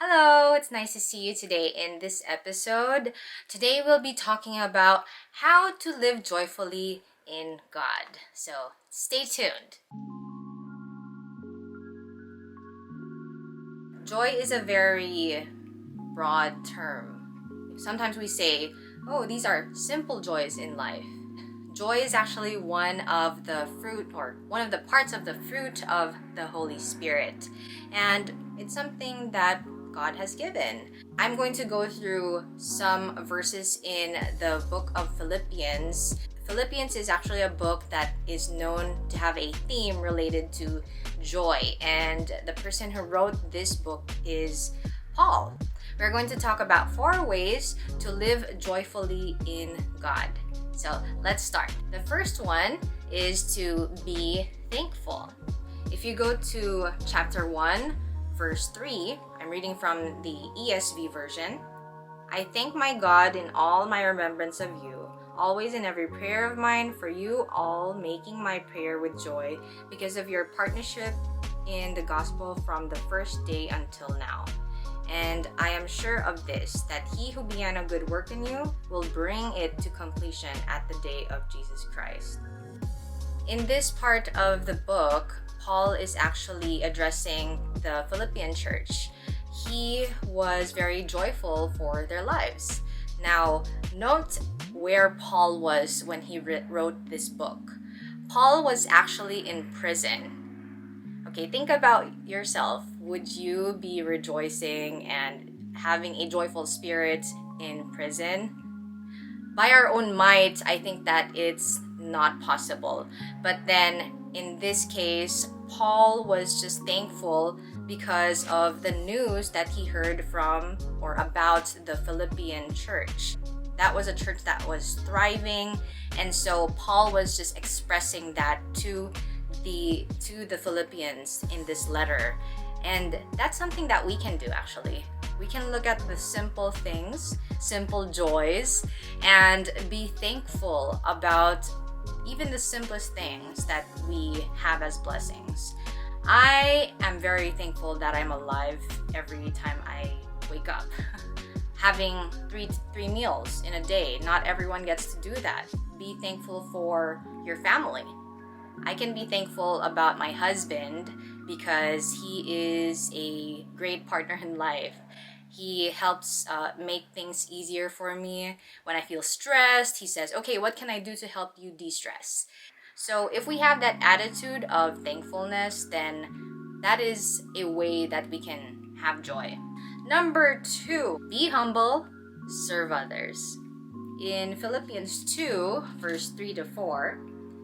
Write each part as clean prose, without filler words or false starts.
Hello, it's nice to see you today in this episode. Today we'll be talking about how to live joyfully in God. So stay tuned. Joy is a very broad term. Sometimes we say, oh, these are simple joys in life. Joy is actually one of the fruit or one of the parts of the fruit of the Holy Spirit. And it's something that God has given. I'm going to go through some verses in the book of Philippians. Philippians is actually a book that is known to have a theme related to joy, and the person who wrote this book is Paul. We're going to talk about 4 ways to live joyfully in God. So let's start. The first one is to be thankful. If you go to chapter 1, verse 3, I'm reading from the ESV version. I thank my God in all my remembrance of you, always in every prayer of mine for you all, making my prayer with joy because of your partnership in the gospel from the first day until now. And I am sure of this, that he who began a good work in you will bring it to completion at the day of Jesus Christ. In this part of the book, Paul is actually addressing the Philippian church. He was very joyful for their lives. Now, note where Paul was when he wrote this book. Paul was actually in prison. Okay, think about yourself. Would you be rejoicing and having a joyful spirit in prison? By our own might, I think that it's not possible. But then, in this case, Paul was just thankful because of the news that he heard from or about the Philippian church. That was a church that was thriving, and so Paul was just expressing that to the Philippians in this letter. And that's something that we can do actually. We can look at the simple things, simple joys, and be thankful about even the simplest things that we have as blessings. I am very thankful that I'm alive every time I wake up. Having three meals in a day, not everyone gets to do that. Be thankful for your family. I can be thankful about my husband because he is a great partner in life. He helps make things easier for me. When I feel stressed, he says, okay, what can I do to help you de-stress? So if we have that attitude of thankfulness, then that is a way that we can have joy. Number 2, be humble, serve others. In Philippians 2, verse 3 to 4,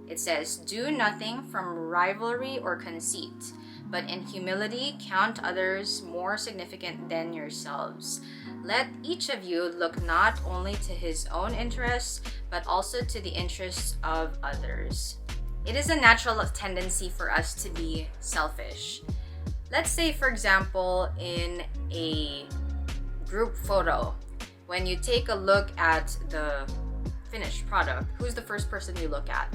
it says, do nothing from rivalry or conceit, but in humility count others more significant than yourselves. Let each of you look not only to his own interests, but also to the interests of others. It is a natural tendency for us to be selfish. Let's say, for example, in a group photo, when you take a look at the finished product, who's the first person you look at?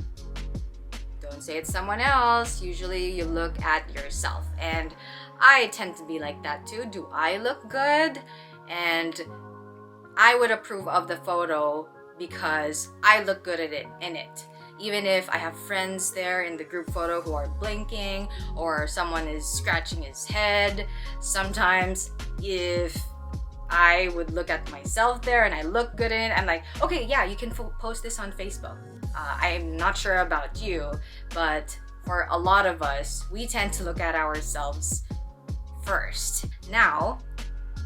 Don't say it's someone else. Usually you look at yourself. And I tend to be like that too. Do I look good? And I would approve of the photo because I look good in it. Even if I have friends there in the group photo who are blinking or someone is scratching his head. Sometimes if I would look at myself there and I look good in it, I'm like, okay, yeah, you can post this on Facebook. I'm not sure about you, but for a lot of us, we tend to look at ourselves first. Now,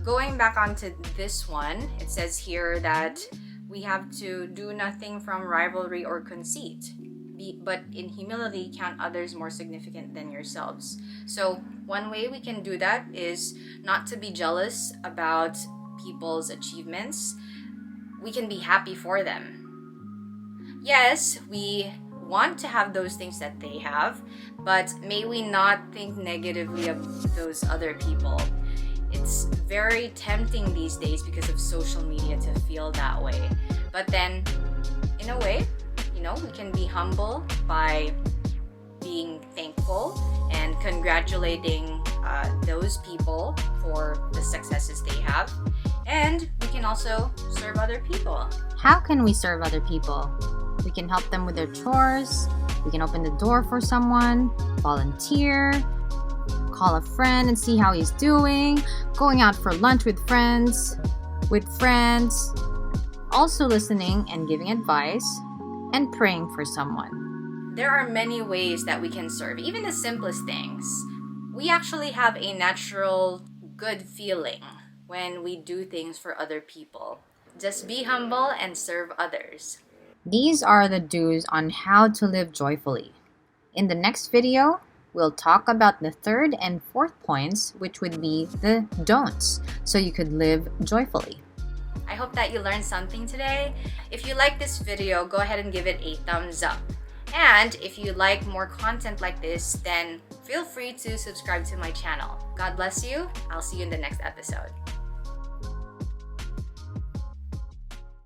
going back onto this one, it says here that we have to do nothing from rivalry or conceit, but in humility count others more significant than yourselves. So one way we can do that is not to be jealous about people's achievements. We can be happy for them. Yes, we want to have those things that they have, but may we not think negatively of those other people. It's very tempting these days because of social media to feel that way. But then, in a way, we can be humble by being thankful and congratulating those people for the successes they have. And we can also serve other people. How can we serve other people? We can help them with their chores. We can open the door for someone, volunteer, call a friend and see how he's doing, going out for lunch with friends, also listening and giving advice, and praying for someone. There are many ways that we can serve, even the simplest things. We actually have a natural good feeling when we do things for other people. Just be humble and serve others. These are the do's on how to live joyfully. In the next video, we'll talk about the third and fourth points, which would be the don'ts, so you could live joyfully. I hope that you learned something today. If you like this video, go ahead and give it a thumbs up. And if you like more content like this, then feel free to subscribe to my channel. God bless you. I'll see you in the next episode.